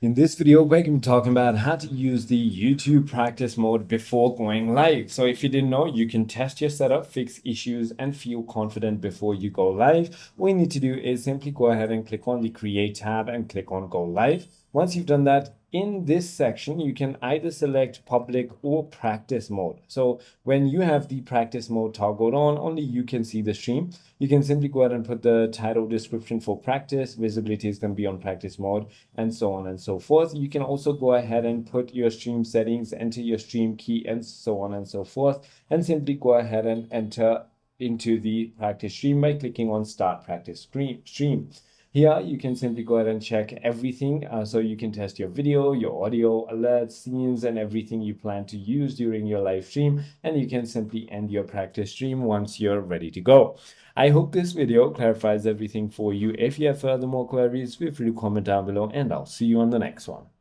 In this video, we're going to be talking about how to use the YouTube practice mode before going live. So if you didn't know, you can test your setup, fix issues, and feel confident before you go live. What you need to do is simply go ahead and click on the Create tab and click on Go Live. Once you've done that, in this section, you can either select public or practice mode. So when you have the practice mode toggled on, only you can see the stream. You can simply go ahead and put the title description for practice. Visibility is going to be on practice mode, and so on and so forth. You can also go ahead and put your stream settings, enter your stream key, and so on and so forth, and simply go ahead and enter into the practice stream by clicking on Start Practice Stream. Here, you can simply go ahead and check everything. So you can test your video, your audio, alerts, scenes, and everything you plan to use during your live stream. And you can simply end your practice stream once you're ready to go. I hope this video clarifies everything for you. If you have further more queries, feel free to comment down below, and I'll see you on the next one.